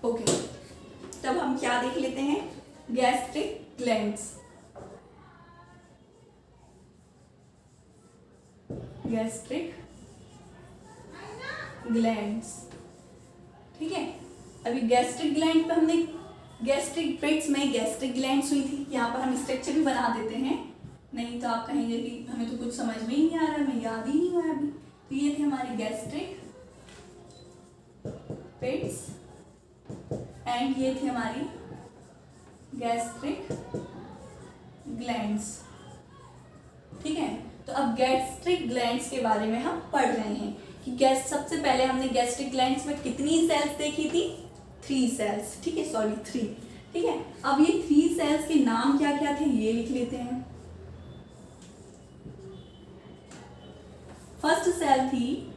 Okay, तब हम क्या देख लेते हैं, गैस्ट्रिक ग्लैंड्स। गैस्ट्रिक ग्लैंड्स, ठीक है। अभी गैस्ट्रिक ग्लैंड पे हमने गैस्ट्रिक पेट्स में गैस्ट्रिक ग्लैंड्स हुई थी। यहाँ पर हम स्ट्रक्चर भी बना देते हैं, नहीं तो आप कहेंगे कि हमें तो कुछ समझ में ही नहीं आ रहा, हमें याद ही नहीं हुआ अभी। तो ये थे हमारी गैस्ट्रिक पेट्स एंड ये थी हमारी गैस्ट्रिक ग्लैंड्स, ठीक है। तो अब गैस्ट्रिक ग्लैंड्स के बारे में हम पढ़ रहे हैं कि सबसे पहले हमने गैस्ट्रिक ग्लैंड्स में कितनी सेल्स देखी थी, 3 सेल्स, ठीक है, सॉरी 3, ठीक है। अब ये 3 सेल्स के नाम क्या क्या थे ये लिख लेते हैं। फर्स्ट सेल थी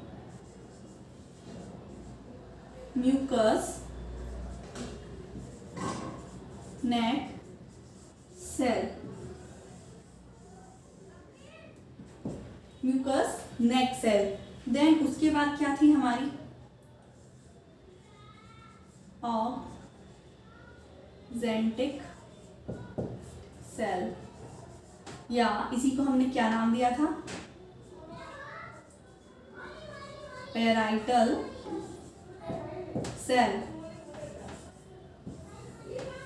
mucous neck cell, mucous neck cell. Then उसके बाद क्या थी हमारी ऑक्जेंटिक सेल, या इसी को हमने क्या नाम दिया था, पैराइटल सेल,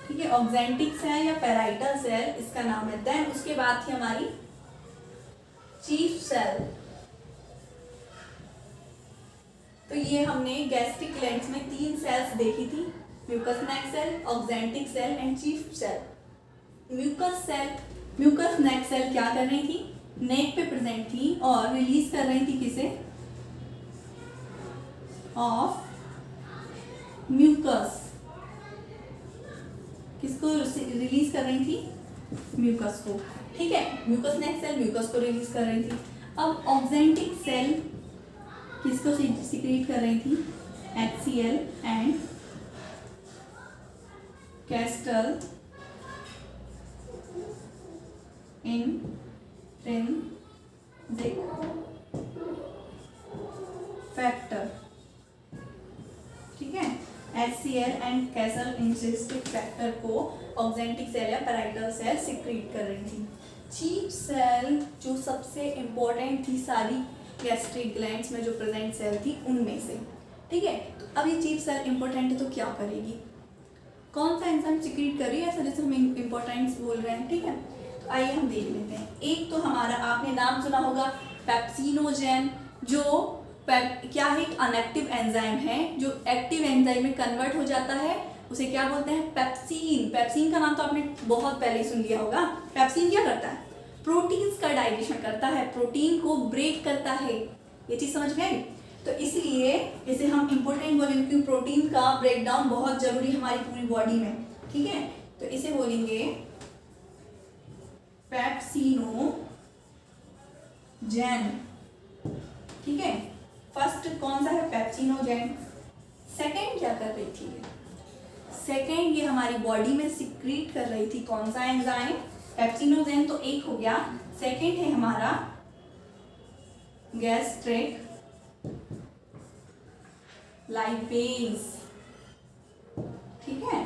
ठीक है। ऑक्जेंटिक सेल या पैराइटल सेल इसका नाम है। देन उसके बाद थी हमारी चीफ सेल। तो ये हमने गैस्ट्रिक ग्लैंड्स में 3 सेल्स देखी थी, mucous neck cell, oxyntic cell and chief cell. Mucous neck cell क्या कर रही थी, नेक पे प्रेजेंट थी और रिलीज कर रही थी किसे, ऑफ म्यूकस, किसको रिलीज कर रही थी, म्यूकस को, ठीक है। म्यूकस नेक सेल म्यूकस को रिलीज कर रही थी। अब ऑक्जेंटिक सेल किसको सिक्रीट कर रही थी, HCl and castle intrinsic factor, ठीक है। HCl and castle intrinsic factor को ऑक्जेंटिक सेल या पैराइटल सेल सिक्रीट कर रही थी। चीफ सेल जो सबसे इंपॉर्टेंट थी सारी गैस्ट्रिक ग्लैंड्स में जो प्रेजेंट सेल थी उनमें से, ठीक है। तो अब ये चीफ सेल इंपॉर्टेंट है तो क्या करेगी, कौन सा एंजाइम सिक्रीट कर रही है, ऐसा जैसे हम इंपॉर्टेंस बोल रहे हैं, ठीक है। तो आइए हम देख लेते हैं। एक तो हमारा आपने नाम सुना होगा पेप्सिनोजेन, जो क्या है, एक अनएक्टिव एंजाइम है जो एक्टिव एंजाइम में कन्वर्ट हो जाता है, उसे क्या बोलते हैं, पेप्सिन। पेप्सिन का नाम तो आपने बहुत पहले सुन लिया होगा। पेप्सिन क्या करता है, प्रोटीन्स का डाइजेशन करता है, प्रोटीन को ब्रेक करता है, ये चीज समझ में आई। तो इसलिए इसे हम इंपॉर्टेंट बोलेंगे क्योंकि प्रोटीन का ब्रेकडाउन बहुत जरूरी है हमारी पूरी बॉडी में, ठीक है। तो इसे बोलेंगे पेप्सिनोजेन, ठीक है। फर्स्ट कौन सा है, पेप्सिनोजेन। सेकेंड क्या कर रही थी, सेकेंड ये हमारी बॉडी में सिक्रीट कर रही थी कौन सा एंजाइम, पेप्सिनोजेन तो एक हो गया, सेकेंड है हमारा गैस्ट्रिक लाइपेज, ठीक है।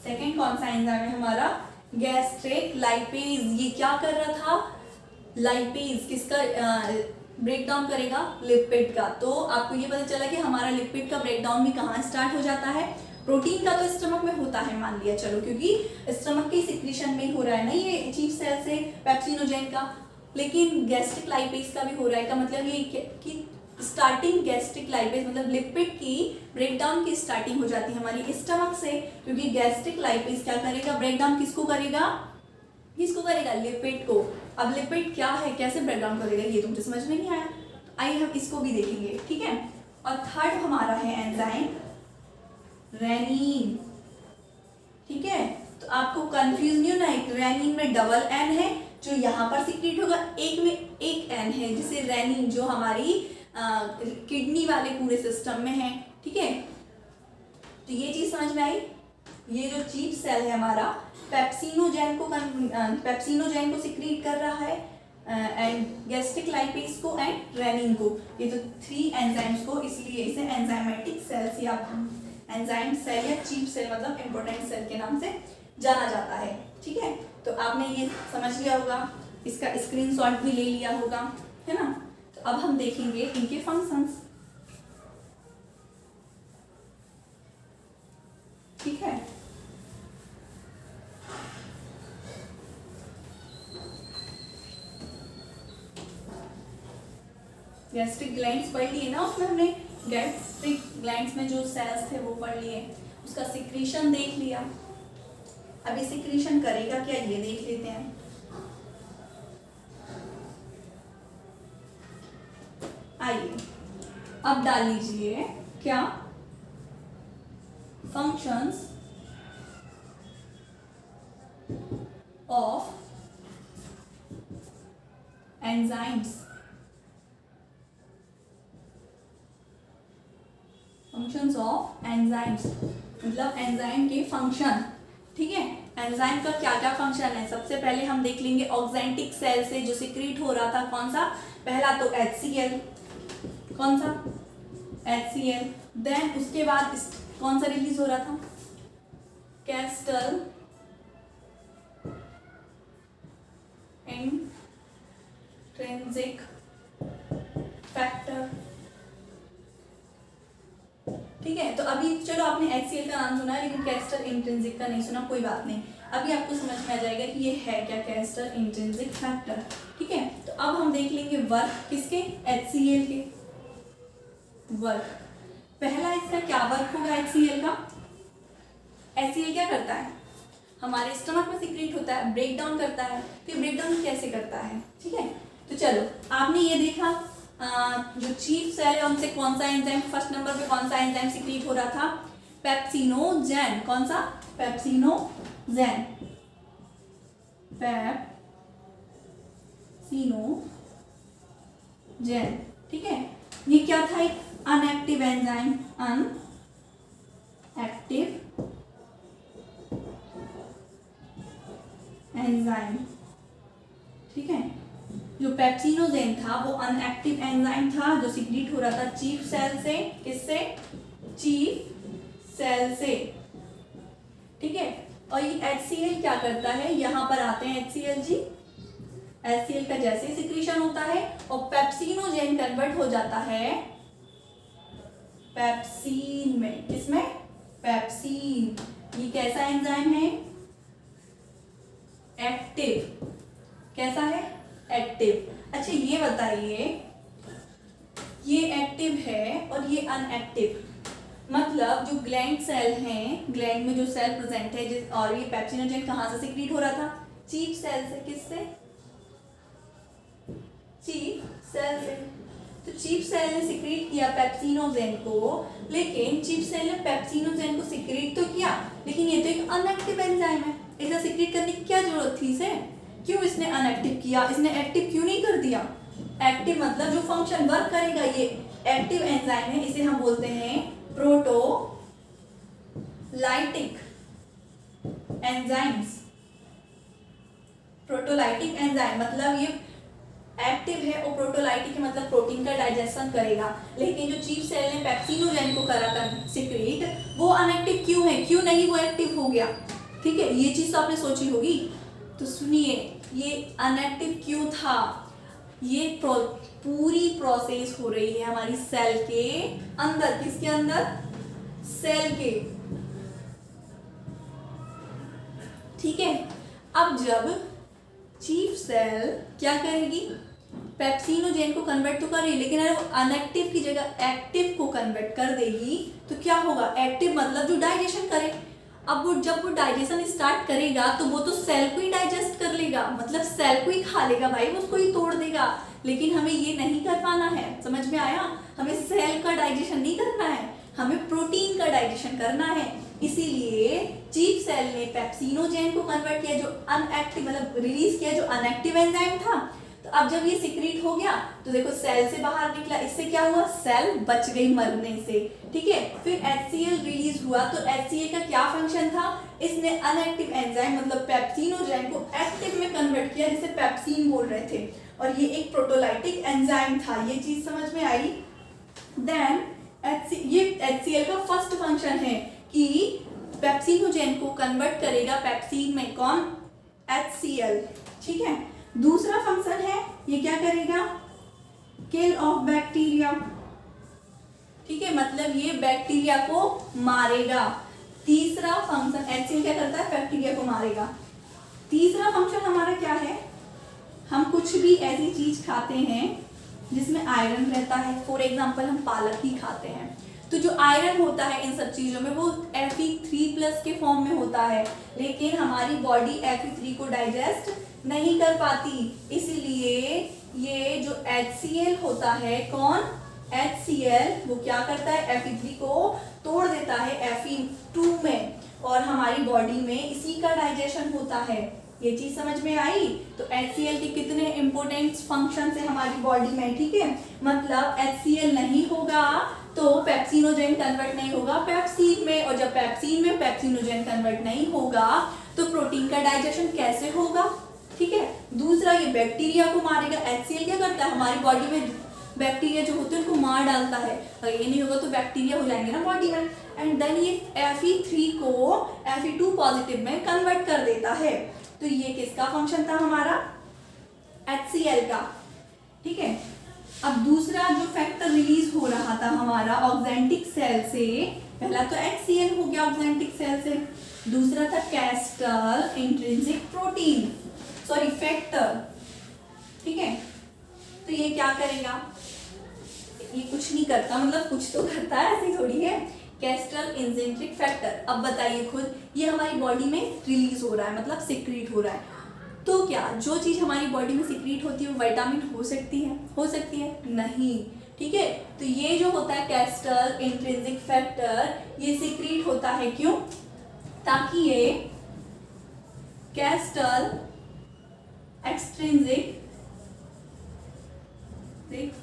सेकेंड कौन सा एंजाइम है हमारा, गैस्ट्रिक लाइपेज। ये क्या कर रहा था, लाइपेज किसका ब्रेकडाउन करेगा, लिपिड का। तो आपको ये पता चला कि हमारा लिपिड का ब्रेकडाउन भी कहाँ स्टार्ट हो जाता है, प्रोटीन का तो स्टमक में होता है मान लिया चलो, क्योंकि स्टमक के सिक्रीशन में हो रहा है ना ये चीफ सेल से पेप्सिनोजेन का, लेकिन गैस्ट्रिक लाइपेज का भी हो रहा है। का मतलब ये कि स्टार्टिंग गैस्ट्रिक लाइपेज मतलब लिपिड की ब्रेकडाउन की स्टार्टिंग हो जाती है हमारी स्टमक से, क्योंकि गैस्ट्रिक लाइपेज क्या करेगा, ब्रेकडाउन किसको करेगा, लिपिड को। अब लिपिड क्या है, कैसे ब्रेकडाउन करेगा, ये तो मुझे समझ में नहीं आया। आइए हम इसको भी देखेंगे, ठीक है। और थर्ड हमारा है एंजाइम रेनिन, ठीक है। तो आपको कंफ्यूज नहीं होना, एक रेनिन में डबल एन है जो यहाँ पर सिक्रीट होगा, एक में एक एन है जिसे रेनिन जो हमारी किडनी वाले पूरे सिस्टम में है, ठीक है। तो ये चीज समझ में आई। ये जो चीफ सेल है हमारा पेप्सिनोजेन को सिक्रीट कर रहा है एंड गैस्ट्रिक लाइपेज को एंड रेनिन को, ये तो 3 एंजाइम्स को, इसलिए इसे एंजाइमेटिक सेल्स या एंजाइम सेल या चीफ सेल मतलब इम्पोर्टेंट सेल के नाम से जाना जाता है। ठीक है, तो आपने ये समझ लिया होगा, इसका स्क्रीनशॉट भी ले लिया होगा, है ना। तो अब हम देखेंगे इनके फंक्शंस। ठीक है, गैस्ट्रिक ग्लैंड्स पढ़ लिए ना, उसमें हमने गैस्ट्रिक ग्लैंड्स में जो सेल्स थे वो पढ़ लिए, उसका सिक्रीशन देख लिया। अभी सिक्रीशन करेगा क्या ये देख लेते हैं। आइए अब डाल लीजिए क्या functions of enzymes, functions of enzymes मतलब एंजाइम के फंक्शन। ठीक है, एंजाइम का क्या क्या फंक्शन है, सबसे पहले हम देख लेंगे ऑक्जेंटिक सेल से जो सिक्रीट हो रहा था, कौन सा, पहला तो HCl, कौन सा HCl, देन उसके बाद कौन सा रिलीज हो रहा था, कैस्टल इंट्रिंसिक फैक्टर। ठीक है, तो अभी चलो आपने HCl का नाम सुना है लेकिन कैस्टर इंट्रिंसिक का नहीं सुना, कोई बात नहीं, अभी आपको समझ में आ जाएगा कि ये है क्या कैस्टर इंट्रिंसिक फैक्टर। ठीक है, तो अब हम देख लेंगे वर्क किसके, HCl के वर्क। पहला इसका क्या वर्क होगा HCl का, HCl क्या करता है, हमारे स्टमक में सिक्रीट होता है, ब्रेक डाउन करता है। तो ब्रेक डाउन कैसे करता है, ठीक है, तो चलो आपने ये देखा जो चीफ सेल है उनसे कौन सा एंजाइम, फर्स्ट नंबर पे कौन सा एंजाइम सिक्रीट हो रहा था, पेप्सिनोजेन, कौन सा, पेप्सिनोजेन, पेप्सिनोजेन। ठीक है, ये क्या था, एक अनएक्टिव एंजाइम, अनएक्टिव एंजाइम। ठीक है, जो पेप्सिनोजेन था वो अनएक्टिव एंजाइम था जो सिक्रीट हो रहा था चीफ सेल से, किससे, चीफ सेल से। ठीक है, और ये HCl क्या करता है, यहां पर आते हैं HCl जी, HCl का जैसे ही सिक्रीशन होता है और पेप्सिनोजेन कन्वर्ट हो जाता है पेप्सीन में, किसमें, पेप्सीन। ये कैसा एंजाइम है, एक्टिव, कैसा है, एक्टिव। अच्छा ये बताइए, ये एक्टिव है और ये अनएक्टिव, मतलब जो ग्लैंड सेल हैं, ग्लैंड में जो सेल प्रेजेंट है जिस, और ये पेप्सिनोजेन कहाँ से सिक्रीट हो रहा था, चीफ सेल से, किससे, चीफ सेल से। तो चीफ सेल ने सिक्रीट किया पेप्सिनोजेन को, लेकिन चीफ सेल ने पेप्सिनोजेन को सिक्रीट तो किया लेकिन ये तो एक अनएक्टिव एंजाइम है, इसे सिक्रीट करने की क्या जरूरत थी इसे, क्यों इसने अनएक्टिव किया, इसने एक्टिव क्यों नहीं कर दिया। एक्टिव मतलब जो फंक्शन वर्क करेगा, ये एक्टिव एंजाइम है, इसे हम बोलते हैं प्रोटोलाइटिक एंजाइम्स। प्रोटोलाइटिक एंजाइम मतलब ये एक्टिव है और प्रोटोलाइटिक है मतलब प्रोटीन का डाइजेशन करेगा, लेकिन जो चीफ सेल ने पेप्सिनोजेन को करा था सिक्रीट, वो अनएक्टिव क्यों है, क्यों नहीं वो एक्टिव हो गया। ठीक है, ये चीज तो आपने सोची होगी, तो सुनिए ये अनएक्टिव क्यों था, ये पूरी प्रोसेस हो रही है हमारी सेल के अंदर, किसके अंदर, सेल के। ठीक है, अब जब चीफ सेल क्या करेगी, पेप्सिनोजेन को कन्वर्ट तो करेगी, लेकिन अगर वो अनएक्टिव की जगह एक्टिव को कन्वर्ट कर देगी तो क्या होगा, एक्टिव मतलब जो डाइजेशन करे। अब वो जब वो डाइजेशन स्टार्ट करेगा तो वो तो सेल को ही डाइजेस्ट कर लेगा, मतलब सेल को ही खा लेगा भाई, उसको ही तोड़ देगा, लेकिन हमें ये नहीं कर पाना है, समझ में आया, हमें सेल का डाइजेशन नहीं करना है, हमें प्रोटीन का डाइजेशन करना है। इसीलिए चीफ सेल ने पेप्सिनोजेन को कन्वर्ट किया, जो अनएक्टिव मतलब रिलीज किया, जो अनएक्टिव एंजाइम था। तो अब जब ये सिक्रीट हो गया तो देखो सेल से बाहर निकला, इससे क्या हुआ, सेल बच गई मरने से। ठीक है, फिर HCl रिलीज हुआ, तो HCl का क्या फंक्शन था, इसने अनएक्टिव एंजाइम मतलब पेप्सिनोजेन को एक्टिव में कन्वर्ट किया, जिसे पेप्सिन बोल रहे थे, और ये एक प्रोटोलाइटिक एंजाइम था। ये चीज समझ में आई। देन ये HCl का फर्स्ट फंक्शन है कि पेप्सिनोजेन को कन्वर्ट करेगा पेप्सिन में, कौन? HCl, ठीक है। दूसरा फंक्शन है, ये क्या करेगा? किल ऑफ बैक्टीरिया, ठीक है, मतलब ये बैक्टीरिया को मारेगा। तीसरा फंक्शन, HCl क्या करता है? बैक्टीरिया को मारेगा। तीसरा फंक्शन हमारा क्या है? हम कुछ भी ऐसी चीज खाते हैं जिसमें आयरन रहता है, फॉर एग्जाम्पल हम पालक ही खाते हैं, तो जो आयरन होता है इन सब चीजों में वो Fe3+ के फॉर्म में होता है, लेकिन हमारी बॉडी Fe3 को डाइजेस्ट नहीं कर पाती, इसलिए ये जो HCl होता है, कौन? HCl, वो क्या करता है? Fe3 को तोड़ देता है Fe2 में, और हमारी बॉडी में इसी का डाइजेशन होता है। ये चीज समझ में आई? तो HCl के कितने इंपॉर्टेंट फंक्शन है हमारी बॉडी में, ठीक है। मतलब HCl नहीं होगा तो पेप्सिनोजेन कन्वर्ट नहीं होगा पेप्सिन में, और जब पेप्सिन में पेप्सिनोजेन कन्वर्ट नहीं होगा तो प्रोटीन का डाइजेशन कैसे होगा, ठीक है। दूसरा, ये बैक्टीरिया को मारेगा। HCl क्या करता है? हमारी बॉडी में बैक्टीरिया जो होते हैं उनको मार डालता है, अगर ये नहीं होगा तो बैक्टीरिया हो जाएंगे ना बॉडी में, एंड देन ये Fe3 को Fe2+ में कन्वर्ट कर देता है। तो ये किसका फंक्शन था? हमारा HCl का, ठीक है। अब दूसरा जो फैक्टर रिलीज हो रहा था हमारा ऑक्जेंटिक सेल से, पहला तो HCl हो गया ऑक्जेंटिक सेल से, दूसरा था castle intrinsic protein, sorry factor, ठीक है। तो ये क्या करेगा? ये कुछ नहीं करता, मतलब कुछ तो करता है, ऐसी थोड़ी है। कैस्टल इंट्रिंसिक फैक्टर, अब बताइए खुद, ये हमारी बॉडी में रिलीज हो रहा है, मतलब सिक्रीट हो रहा है, तो क्या जो चीज हमारी बॉडी में सिक्रीट होती है वो विटामिन हो सकती है? हो सकती है? नहीं, ठीक है। तो ये जो होता है कैस्टल इंट्रिंसिक फैक्टर, ये सिक्रीट होता है, क्यों? ताकि ये कैस्टल एक्सट्रिंसिक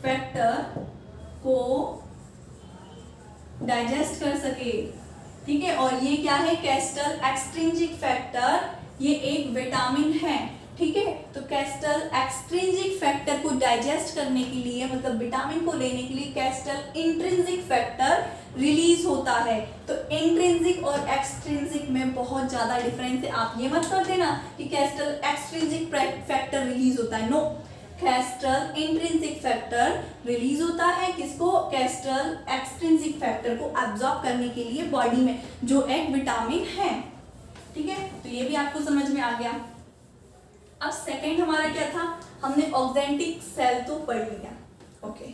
फैक्टर को डाइजेस्ट कर सके, ठीक है। और ये क्या है? कैस्टल एक्सट्रिंसिक फैक्टर, ये एक विटामिन है, ठीक है। तो कैस्टल एक्सट्रिंसिक फैक्टर को डाइजेस्ट करने के लिए, मतलब विटामिन को लेने के लिए कैस्टल इंट्रिंसिक फैक्टर रिलीज होता है। तो इंट्रिंसिक और एक्सट्रिंसिक में बहुत ज्यादा डिफरेंस है, आप ये मत कर देना कि कैस्टल एक्सट्रिंसिक फैक्टर रिलीज होता है, no, Castle intrinsic factor release होता है, किसको? कैस्टल एक्सट्रिंसिक फैक्टर को एब्जॉर्ब करने के लिए बॉडी में, जो एक विटामिन है, ठीक है। तो ये भी आपको समझ में आ गया। अब सेकंड हमारा क्या था? हमने ऑक्जेंटिक सेल तो पढ़ लिया, ओके।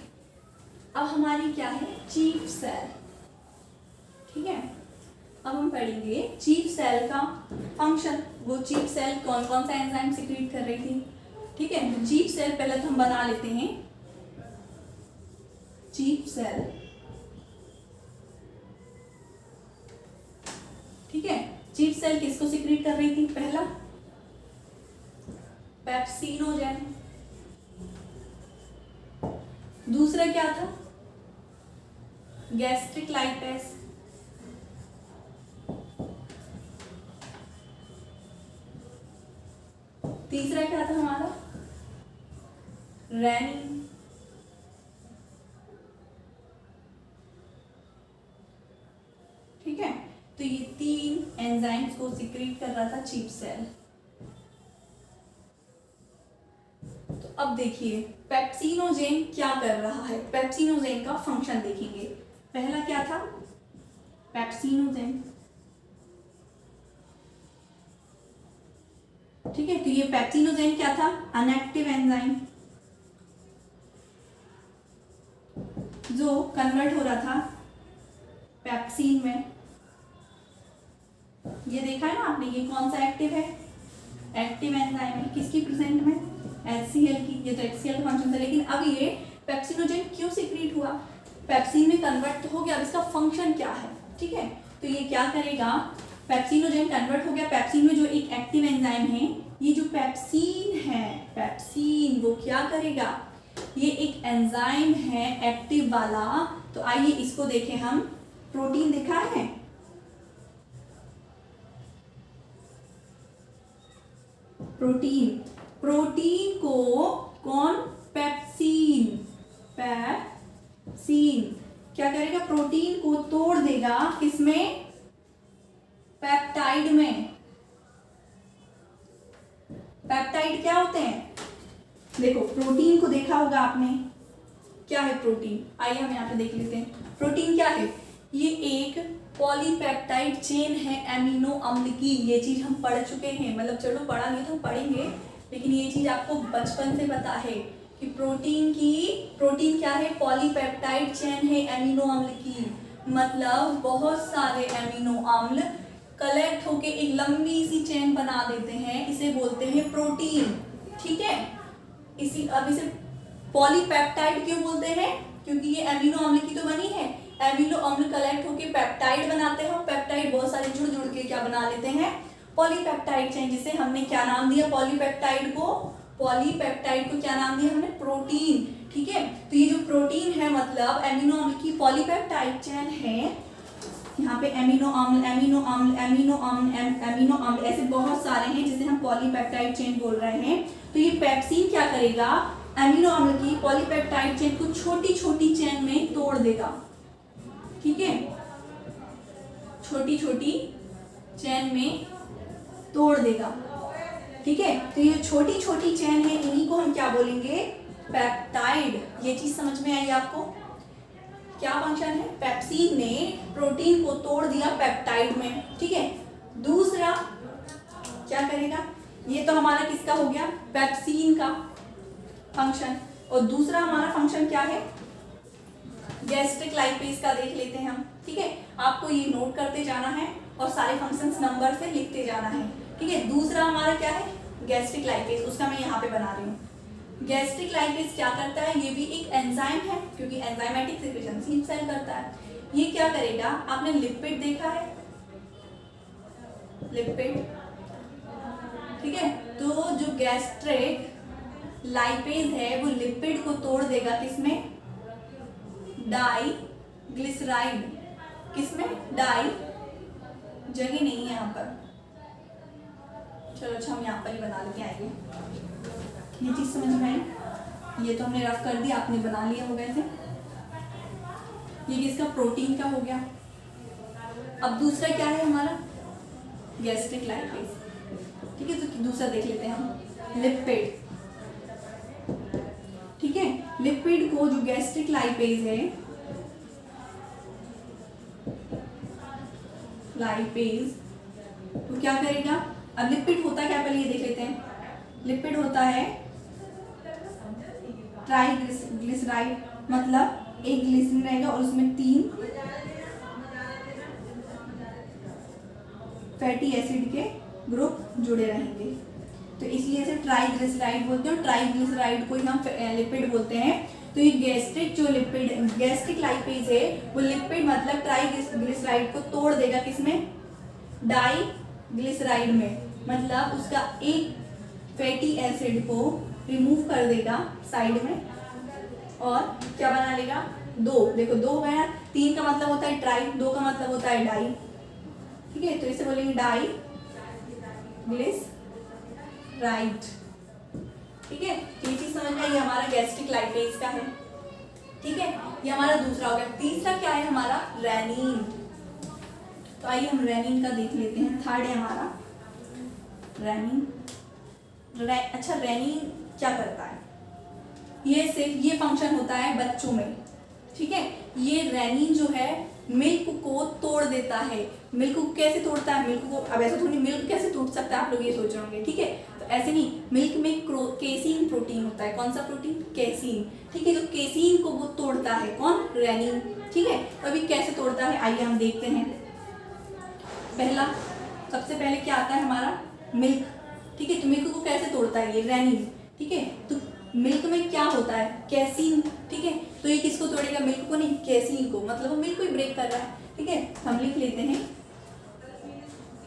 अब हमारी क्या है? चीफ सेल, ठीक है। अब हम पढ़ेंगे चीफ सेल का फंक्शन, वो चीफ सेल कौन कौन सा एंजाइम सिक्रीट कर रही थी, ठीक है। तो चीफ सेल पहले तो हम बना लेते हैं। चीफ सेल, ठीक है। चीफ सेल किसको सिक्रीट कर रही थी? पहला पेप्सिनोजेन, दूसरा क्या था? गैस्ट्रिक लाइपेस, तीसरा क्या था हमारा? रेनिन, ठीक है। तो ये 3 एंजाइम्स को सिक्रीट कर रहा था चीफ सेल। तो अब देखिए पेप्सिनोजेन क्या कर रहा है, पेप्सिनोजेन का फंक्शन देखेंगे। पहला क्या था? पेप्सिनोजेन, ठीक है। तो ये पेप्सिनोजेन क्या था? अनएक्टिव एंजाइम, जो कन्वर्ट हो रहा था पेप्सिन में। ये देखा है ना आपने, ये कौन सा एक्टिव है? एक्टिव एंजाइम है, किसकी प्रेजेंट में? HCl की। ये तो HCl का फंक्शन था, लेकिन अब ये पेप्सिनोजेन क्यों सिक्रीट हुआ? पेप्सिन में कन्वर्ट हो गया, अब इसका फंक्शन क्या है, ठीक है। तो ये क्या करेगा? पेप्सिनोजेन कन्वर्ट हो गया, पेप्सिन में जो एक एक्टिव एंजाइम है, ये जो पेप्सिन है, पेप्सिन वो क्या करेगा? ये एक एंजाइम है एक्टिव वाला। तो आइए इसको देखें हम। प्रोटीन देखा है, प्रोटीन, प्रोटीन को कौन? पेप्सिन, पेप्सिन क्या करेगा, प्रोटीन को तोड़ देगा किसमें, पेप्टाइड में। पेप्टाइड क्या होते हैं, देखो प्रोटीन को देखा होगा आपने, क्या है प्रोटीन, आइए हम यहाँ पे देख लेते हैं। प्रोटीन क्या है, ये एक पॉलीपेप्टाइड चेन है एमिनो अम्ल की। ये चीज हम पढ़ चुके हैं, मतलब चलो पढ़ा नहीं तो हम पढ़ेंगे, लेकिन ये चीज आपको बचपन से पता है कि प्रोटीन क्या है, पॉलीपेप्टाइड चेन है एमिनो अम्ल की। मतलब बहुत सारे एमिनो अम्ल कलेक्ट होके एक लंबी सी चेन बना देते हैं, इसे बोलते हैं प्रोटीन। ठीक है, इसे पॉलीपेप्टाइड क्यों बोलते हैं, क्योंकि ये एमिनो अम्ल की तो बनी है। एमिनो अम्ल कलेक्ट होके पेप्टाइड बनाते हैं, पेप्टाइड बहुत सारे जुड़ जुड़ के क्या बना लेते हैं, पॉलीपेप्टाइड चेन, जिसे हमने क्या नाम दिया, पॉलीपेप्टाइड को क्या नाम दिया हमने, प्रोटीन। ठीक है, तो ये जो प्रोटीन है मतलब एमिनो अम्ल की पॉलीपेप्टाइड चेन है। यहाँ पे एमिनो अम्ल ऐसे बहुत सारे हैं जिसे हम पॉलीपेप्टाइड चेन बोल रहे हैं। तो ये पेप्सिन क्या करेगा, एमिनो अम्ल की पॉलीपेप्टाइड चेन को छोटी छोटी चेन में तोड़ देगा। ठीक है, छोटी छोटी चेन में तोड़ देगा। ठीक है, तो ये छोटी छोटी चेन है, इन्हीं को हम क्या बोलेंगे, पेप्टाइड। ये चीज समझ में आई आपको, क्या फंक्शन है, पेप्सिन ने प्रोटीन को तोड़ दिया पेप्टाइड में। ठीक है, दूसरा क्या करेगा, ये तो हमारा किसका हो गया, पेप्सिन का फंक्शन। और दूसरा हमारा फंक्शन क्या है, गैस्ट्रिक लाइपेज का देख लेते हैं हम। ठीक है, आपको ये नोट करते जाना है और सारे फंक्शंस नंबर से लिखते जाना है। ठीक है, दूसरा हमारा क्या है, गैस्ट्रिक लाइपेज, उसका मैं यहाँ पे बना रही हूँ। गैस्ट्रिक लाइपेज क्या करता है, ये भी एक एंजाइम है, क्योंकि एंजाइमेटिक सिक्रेशन स्लीप सेल करता है। ये क्या करेगा, आपने लिपिड देखा है, लिपिड। ठीक है, तो जो गैस्ट्रिक लाइपेज है वो लिपिड को तोड़ देगा किसमें, डाइग्लिसराइड। किसमें, डाई, जगह नहीं है यहाँ पर, चलो अच्छा हम यहाँ पर ही बना लेते आएंगे। ये चीज समझ में आई, ये तो हमने रफ कर दिया, आपने बना लिया होगा ऐसे। ये किसका, प्रोटीन का हो गया। अब दूसरा क्या है हमारा, गैस्ट्रिक लाइपेज। ठीक है, तो दूसरा देख लेते हैं हम, लिपिड। ठीक है, लिपिड को जो गैस्ट्रिक लाइपेज है, लाइपेज तो क्या करेगा, अब लिपिड होता क्या, पहले ये देख लेते हैं। लिपिड होता है ट्राइग्लिसराइड, मतलब एक ग्लिसरीन रहेगा और उसमें 3 फैटी एसिड के ग्रुप जुड़े रहेंगे, तो इसलिए इसे ट्राइग्लिसराइड बोलते हैं। ट्राइग्लिसराइड को ही हम लिपिड बोलते हैं। तो ये गैस्ट्रिक लाइपेज है, वो लिपिड मतलब ट्राइग्लिसराइड को तोड़ देगा किसमें, डाइग्लिसराइड में। मतलब उसका एक फैटी एसिड को रिमूव कर देगा साइड में और क्या बना लेगा, 2। देखो 2 है, 3 का मतलब होता है ट्राई, 2 का मतलब होता है डाई। ठीक है, तो इसे बोलेंगे डाइग्लिसराइड। ठीक है, ये चीज समझ में, ये हमारा गैस्ट्रिक लाइपेज का है। ठीक है, ये हमारा दूसरा हो गया। तीसरा क्या है हमारा, रेनिन। तो आइए हम रेनिन का देख लेते हैं। थर्ड है हमारा रेनिन। अच्छा, रेनिन क्या करता है, ये सिर्फ ये फंक्शन होता है बच्चों में। ठीक है, ये रेनिन जो है मिल्क को तोड़ देता है। मिल्क को कैसे तोड़ता है, मिल्क को, अब ऐसे थोड़ी मिल्क कैसे टूट सकता है, आप लोग ये सोच रहे होंगे। ठीक है, तो ऐसे नहीं, मिल्क में केसीन प्रोटीन होता है। कौन सा प्रोटीन, केसीन। ठीक है, तो केसीन को वो तोड़ता है कौन, रेनिन। ठीक है, तो अभी कैसे तोड़ता है, आइए हम देखते हैं। पहला, सबसे पहले क्या आता है हमारा, मिल्क। ठीक है, तो मिल्क को कैसे तोड़ता है ये, रेनिन। ठीक है, तो मिल्क में क्या होता है, कैसीन। ठीक है, तो ये किसको तोड़ेगा, मिल्क को नहीं, कैसीन को, मतलब वो मिल्क को ही ब्रेक कर रहा है। ठीक है, हम लिख लेते हैं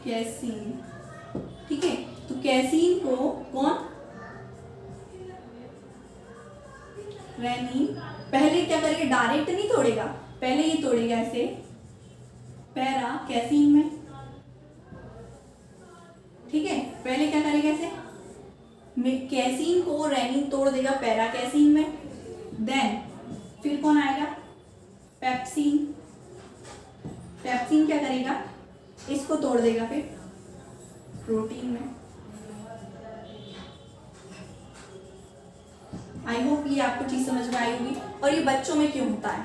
कैसीन। ठीक है, तो कैसीन को कौन, रेनिन पहले क्या करेगा, डायरेक्ट नहीं तोड़ेगा, पहले ये तोड़ेगा ऐसे पैरा कैसीन में। ठीक है, पहले क्या करेगा ऐसे, कैसीन को रेनिन तोड़ देगा पैरा कैसीन में। देन फिर कौन आएगा, पेप्सिन, पेप्सिन क्या करेगा, इसको तोड़ देगा फिर प्रोटीन में। आई होप ये आपको चीज समझ में आई होगी। और ये बच्चों में क्यों होता है,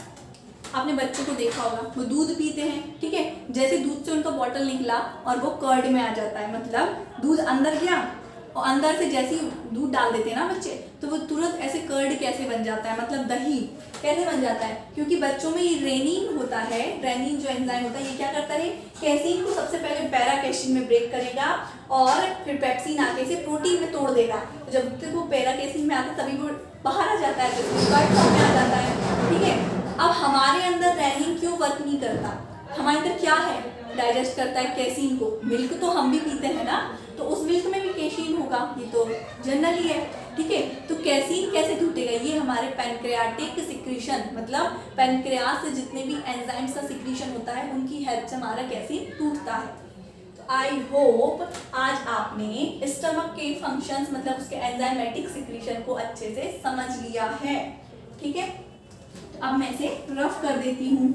आपने बच्चों को देखा होगा, वो दूध पीते हैं, ठीक है, जैसे दूध से उनका बॉटल निकला और वो कर्ड में आ जाता है, मतलब दूध अंदर गया और अंदर से जैसे ही दूध डाल देते हैं ना बच्चे, तो वो तुरंत ऐसे कर्ड कैसे बन जाता है, मतलब दही कैसे बन जाता है, क्योंकि बच्चों में ये रेनिन होता है। रेनिन जो एंजाइम होता है ये क्या करता है, कैसीन को सबसे पहले पैराकेसिन में ब्रेक करेगा और फिर पेप्सिन आके इसे प्रोटीन में तोड़ देगा। तो जब तक वो पैराकेसिन में आता है तभी वो बाहर आ जाता है, तो कर्ड फॉर्म में आ जाता है, ठीक है। अब हमारे अंदर रेनिन क्यों वर्क नहीं करता, हमारे अंदर क्या है, डाइजेस्ट करता है कैसीन को, मिल्क तो हम भी पीते हैं ना, तो उस मिल्क में भी कैसीन होगा, ये तो जनरली है, ठीक है। तो कैसीन कैसे टूटेगा, ये हमारे पैनक्रियाटिक सिक्रीशन, मतलब पैनक्रियास से जितने भी एंजाइम्स का सिक्रीशन होता है उनकी हेल्प से हमारा कैसीन टूटता है। तो आई होप आज आपने स्टमक के फंक्शंस, मतलब उसके एंजाइमेटिक सिक्रीशन को अच्छे से समझ लिया है, ठीक है। अब मैं इसे रफ कर देती हूँ।